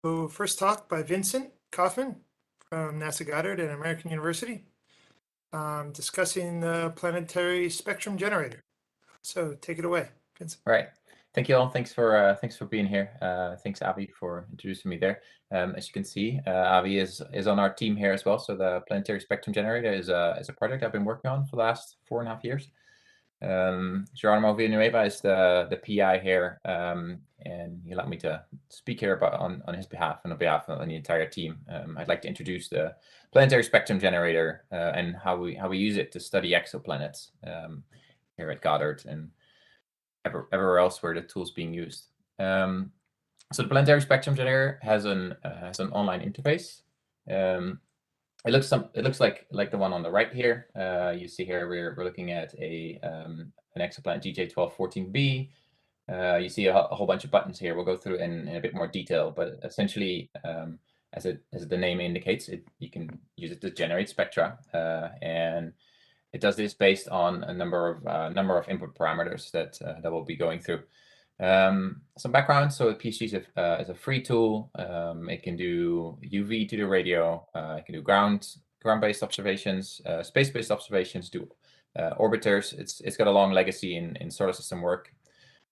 So first talk by Vincent Kofman from NASA Goddard and American University, discussing the planetary spectrum generator. So take it away, Vincent. All right. Thank you all. Thanks for being here. Thanks Avi for introducing me there. As you can see, Avi is on our team here as well. So the Planetary Spectrum Generator is a project I've been working on for the last 4.5 years. Geronimo Villanueva is the PI here, and he allowed me to speak here about on his behalf and on behalf of the entire team. I'd like to introduce the Planetary Spectrum Generator and how we use it to study exoplanets here at Goddard and everywhere else where the tool's being used. So the Planetary Spectrum Generator has an online interface. It looks like the one on the right here. You see here we're looking at an exoplanet GJ1214b. You see a whole bunch of buttons here. We'll go through in a bit more detail, but essentially, as the name indicates, you can use it to generate spectra, and it does this based on a number of input parameters that we'll be going through. Some background. So PSG is a free tool. It can do UV to the radio. It can do ground-based observations, space-based observations, do orbiters. It's got a long legacy in solar system work.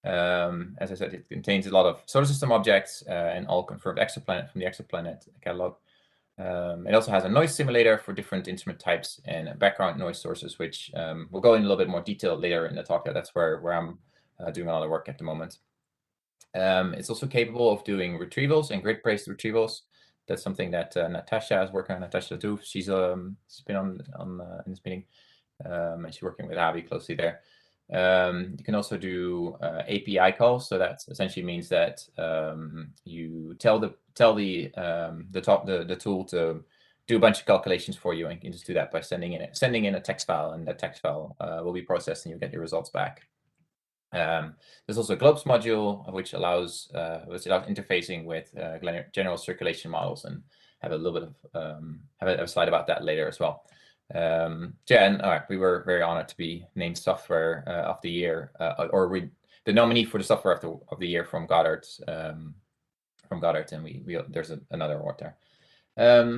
As I said, it contains a lot of solar system objects and all confirmed exoplanet from the Exoplanet catalog. It also has a noise simulator for different instrument types and background noise sources, which we'll go in a little bit more detail later in the talk. That's where I'm doing a lot of work at the moment. It's also capable of doing retrievals and grid-based retrievals. That's something that Natasha is working on. Natasha too. She's been on in this meeting, and she's working with Avi closely there. You can also do API calls. So that essentially means that you tell the tool to do a bunch of calculations for you, and you can just do that by sending in a text file, and that text file will be processed, and you'll get your results back. There's also a globes module, which allows interfacing with general circulation models, and have a little bit of have a slide about that later as well. Yeah, and all right, we were very honored to be named Software of the Year, the nominee for the Software of the Year from Goddard, and there's another award there.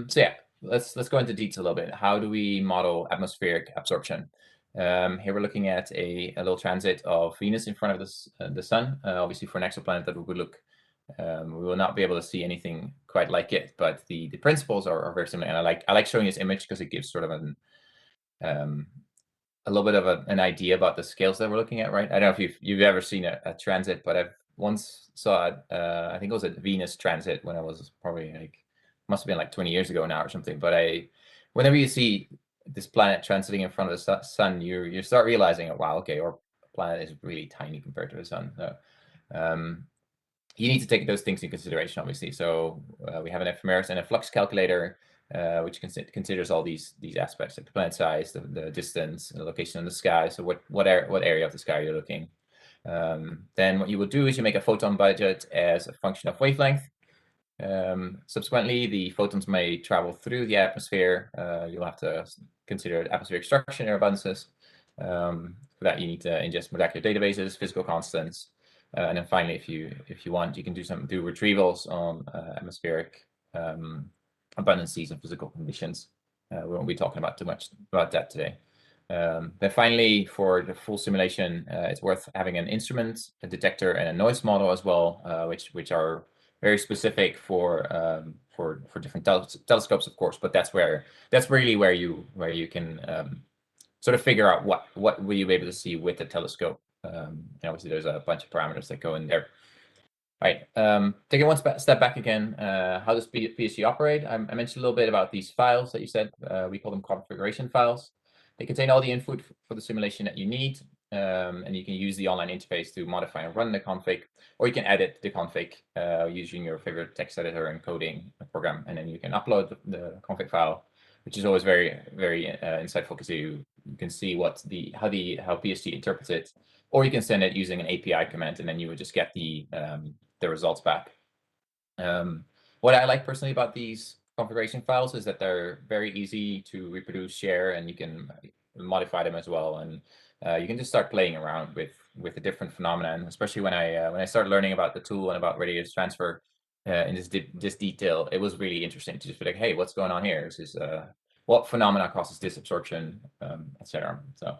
So yeah, let's go into detail a little bit. How do we model atmospheric absorption? Here we're looking at a little transit of Venus in front of the sun. Obviously, for an exoplanet that would look, we will not be able to see anything quite like it, but the principles are very similar. And I like showing this image because it gives sort of a little bit of an idea about the scales that we're looking at, right? I don't know if you've ever seen a transit, but I've once saw it. I think it was a Venus transit when I was probably must have been like 20 years ago now or something. But whenever you see this planet transiting in front of the sun, you start realizing, oh, wow, okay, our planet is really tiny compared to the sun. So, you need to take those things into consideration, obviously. So we have an ephemeris and a flux calculator, which considers all these aspects, like the planet size, the distance, the location in the sky. So what area of the sky you're looking. Then what you will do is you make a photon budget as a function of wavelength. Subsequently, the photons may travel through the atmosphere. You'll have to consider atmospheric structure and abundances. For that, you need to ingest molecular databases, physical constants, and then finally, if you want, you can do retrievals on atmospheric abundances and physical conditions. We won't be talking about too much about that today. Then finally, for the full simulation, it's worth having an instrument, a detector, and a noise model as well, which are very specific for different telescopes, of course. But that's really where you can sort of figure out what will you be able to see with the telescope. And obviously, there's a bunch of parameters that go in there. All right, taking one step back again, how does PSG operate? I mentioned a little bit about these files that you said. We call them configuration files. They contain all the input for the simulation that you need, and you can use the online interface to modify and run the config, or you can edit the config using your favorite text editor and coding program, and then you can upload the config file, which is always very, very insightful because you can see how PSG interprets it, or you can send it using an API command, and then you would just get the results back. What I like personally about these configuration files is that they're very easy to reproduce, share, and you can modify them as well. And you can just start playing around with the different phenomena. And especially when I started learning about the tool and about radiative transfer, in this detail, it was really interesting to just be like, hey, what's going on here? This is what phenomena causes this absorption, etc. So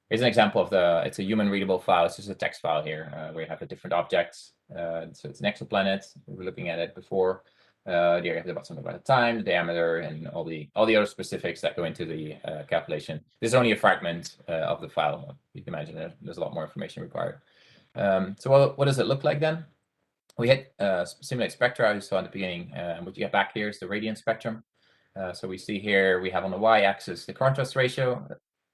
here's an example of it's a human readable file. It's just a text file here where you have the different objects. So it's an exoplanet. We were looking at it before. Here you have about something about the time, the diameter, and all the other specifics that go into the calculation. This is only a fragment of the file. You can imagine there's a lot more information required. So what does it look like then? We hit simulate spectra, you saw in the beginning. What you get back here is the radiant spectrum. So we see here, we have on the y-axis the contrast ratio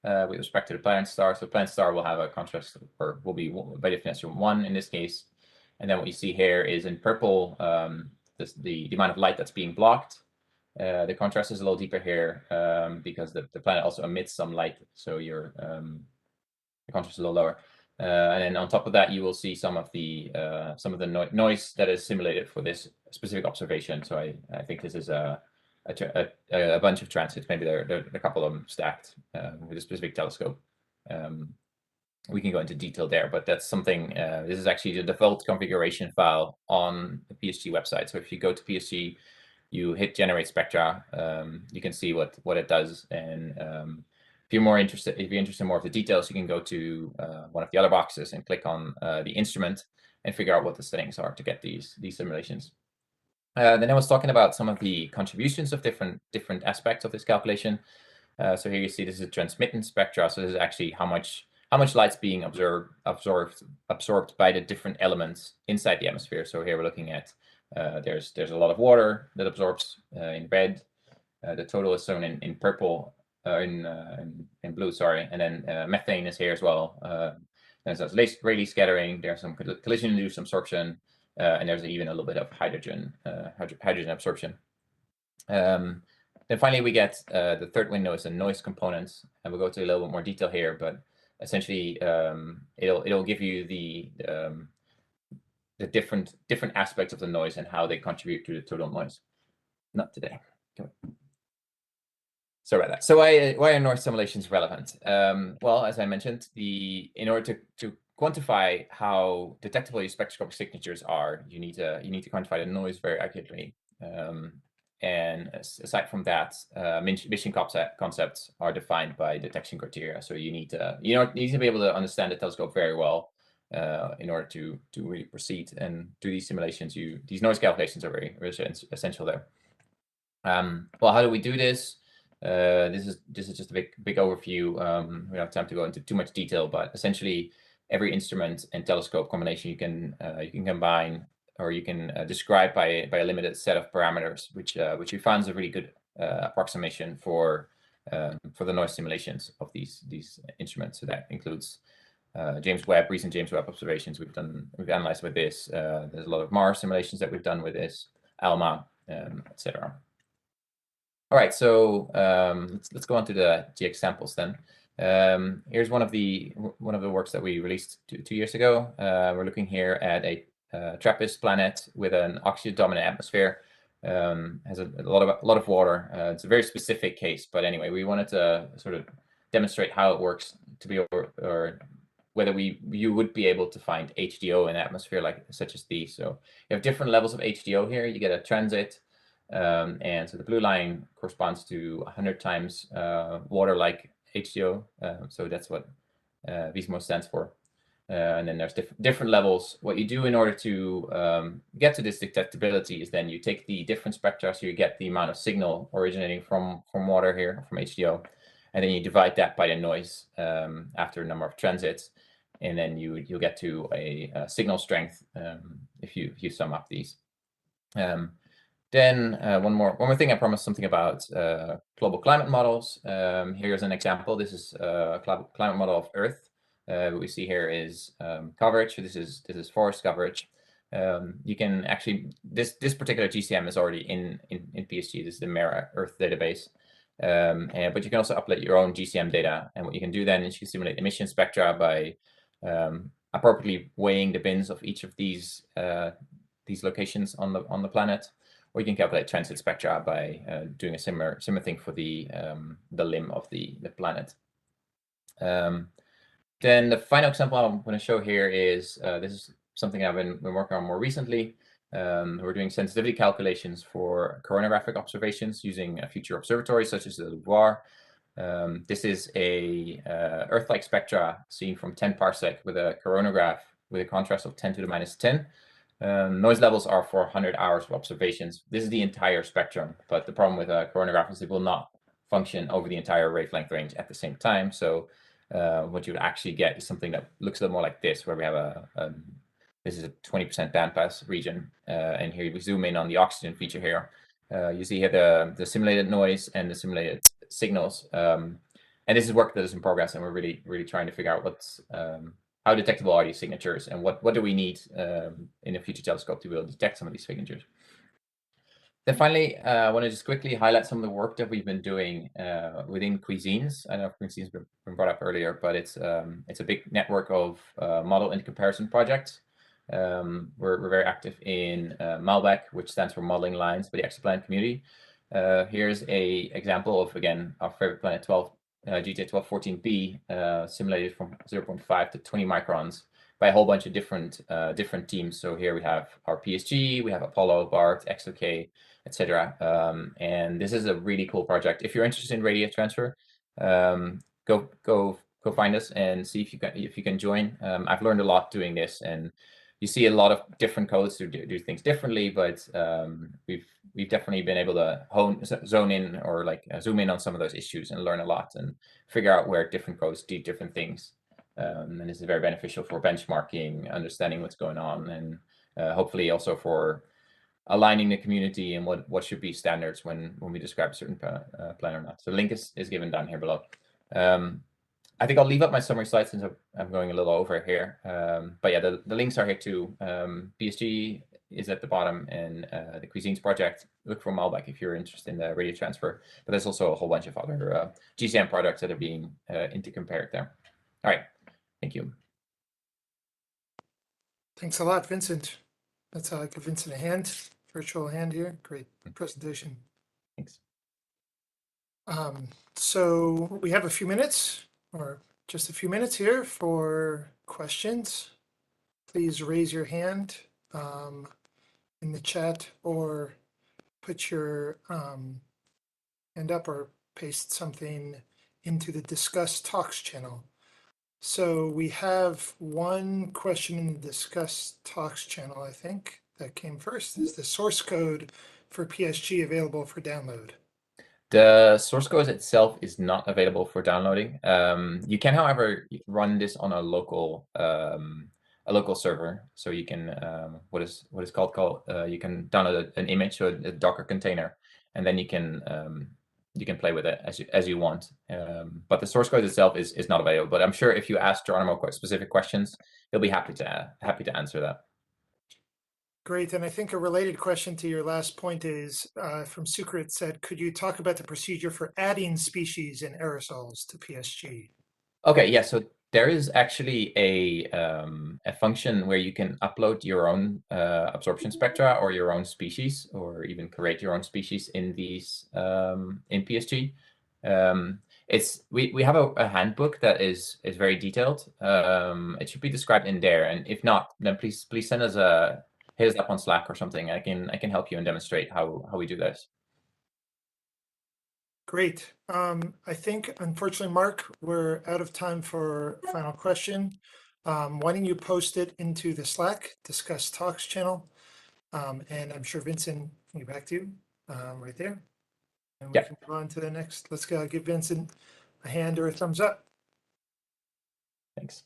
with respect to the planet star. So planet star will have a contrast, or will be by definition 1 in this case. And then what you see here is in purple, the amount of light that's being blocked. The contrast is a little deeper here because the planet also emits some light. So the contrast is a little lower. And then on top of that, you will see some of the noise that is simulated for this specific observation. So I think this is a bunch of transits. Maybe there are a couple of them stacked with a specific telescope. We can go into detail there, but that's something. This is actually the default configuration file on the PSG website. So if you go to PSG, you hit generate spectra, you can see what it does. And if you're interested in more of the details, you can go to one of the other boxes and click on the instrument and figure out what the settings are to get these simulations. Then I was talking about some of the contributions of different aspects of this calculation. So here you see this is a transmittance spectra. So this is actually how much light's being absorbed by the different elements inside the atmosphere. So here we're looking at there's a lot of water that absorbs in red. The total is shown in purple. In blue, sorry, and then methane is here as well. There's Rayleigh scattering. There's some collision-induced absorption, and there's even a little bit of hydrogen absorption. Then finally, we get the third window is the noise components, and we'll go to a little bit more detail here. But essentially, it'll give you the different aspects of the noise and how they contribute to the total noise. Not today. Sorry about that. So why are noise simulations relevant? Well, as I mentioned, in order to quantify how detectable your spectroscopic signatures are, you need to quantify the noise very accurately. And aside from that, mission concepts are defined by detection criteria. So you need to be able to understand the telescope very well in order to really proceed and do these simulations. These noise calculations are very essential there. Well, how do we do this? This is just a big overview. We don't have time to go into too much detail, but essentially every instrument and telescope combination you can combine, or you can describe by a limited set of parameters, which we found is a really good approximation for the noise simulations of these instruments. So that includes recent James Webb observations we've analyzed with this. There's a lot of Mars simulations that we've done with this, ALMA, etc. All right, so let's go on to the examples then. Here's one of the works that we released two years ago. We're looking here at a TRAPPIST planet with an oxygen-dominant atmosphere. Has a lot of water. It's a very specific case, but anyway, we wanted to sort of demonstrate how it works to be or whether you would be able to find HDO in an atmosphere such as these. So you have different levels of HDO here. You get a transit. And so the blue line corresponds to 100 times water-like HDO. So that's what VSMO stands for. And then there's different levels. What you do in order to get to this detectability is then you take the different spectra, so you get the amount of signal originating from water here, from HDO, and then you divide that by the noise after a number of transits, and then you'll get to a signal strength if you sum up these. Then one more thing, I promised something about global climate models. Here's an example. This is a climate model of Earth. What we see here is coverage. So this is forest coverage. You can actually this particular GCM is already in PSG. This is the MERA Earth database. But you can also upload your own GCM data, and what you can do then is you simulate emission spectra by appropriately weighing the bins of each of these locations on the planet. Or you can calculate transit spectra by doing a similar thing for the limb of the planet. Then the final example I'm going to show here is this is something I've been working on more recently. We're doing sensitivity calculations for coronagraphic observations using future observatories such as the Louvre. This is a Earth-like spectra seen from 10 parsec with a coronagraph with a contrast of 10 to the minus 10. Noise levels are for 100 hours of observations. This is the entire spectrum, but the problem with a coronagraph is it will not function over the entire wavelength range at the same time. So what you would actually get is something that looks a little more like this, where we have this is a 20% bandpass region, and here we zoom in on the oxygen feature here. You see here the simulated noise and the simulated signals, and this is work that is in progress, and we're really trying to figure out what's how detectable are these signatures, and what do we need in a future telescope to be able to detect some of these signatures. Then finally, I want to just quickly highlight some of the work that we've been doing within Cuisines. I know Cuisines has been brought up earlier, but it's a big network of model and comparison projects. We're very active in Malbec, which stands for Modeling Lines for the Exoplanet community. Here's a example of, again, our favorite planet 12, GTA 1214b, simulated from 0.5 to 20 microns by a whole bunch of different teams. So here we have our PSG, we have Apollo, BART, ExoK, etc. And this is a really cool project. If you're interested in radio transfer, go find us and see if you can join. I've learned a lot doing this, and you see a lot of different codes to do things differently, but we've definitely been able to zone in or zoom in on some of those issues and learn a lot and figure out where different codes do different things. And this is very beneficial for benchmarking, understanding what's going on, and hopefully also for aligning the community and what should be standards when we describe a certain plan or not. So the link is given down here below. I think I'll leave up my summary slide since I'm going a little over here. But yeah, the links are here too. PSG is at the bottom, and the Cuisines project, look for Malbec if you're interested in the radio transfer. But there's also a whole bunch of other GCM products that are being intercompared there. All right, thank you. Thanks a lot, Vincent. That's how I give Vincent a hand, virtual hand here. Great presentation. Thanks. So we have a few minutes, or just a few minutes here for questions. Please raise your hand in the chat, or put your hand up, or paste something into the Discuss Talks channel. So we have one question in the Discuss Talks channel, I think, that came first. Is the source code for PSG available for download? The source code itself is not available for downloading. You can, however, run this on a local server. So you can what is called you can download an image or a Docker container, and then you can play with it as you want. But the source code itself is not available. But I'm sure if you ask Geronimo specific questions, he'll be happy to answer that. Great. And I think a related question to your last point is from Sucrit said, could you talk about the procedure for adding species and aerosols to PSG? Okay, yeah. So there is actually a function where you can upload your own absorption spectra or your own species, or even create your own species in these in PSG. We have a handbook that is very detailed. It should be described in there, and if not, then please send us hit us up on Slack or something. I can help you and demonstrate how we do this. Great. I think, unfortunately, Mark, we're out of time for final question. Why don't you post it into the Slack Discuss Talks channel? And I'm sure Vincent can get back to you right there. And we can move on to the next. Let's give Vincent a hand or a thumbs up. Thanks.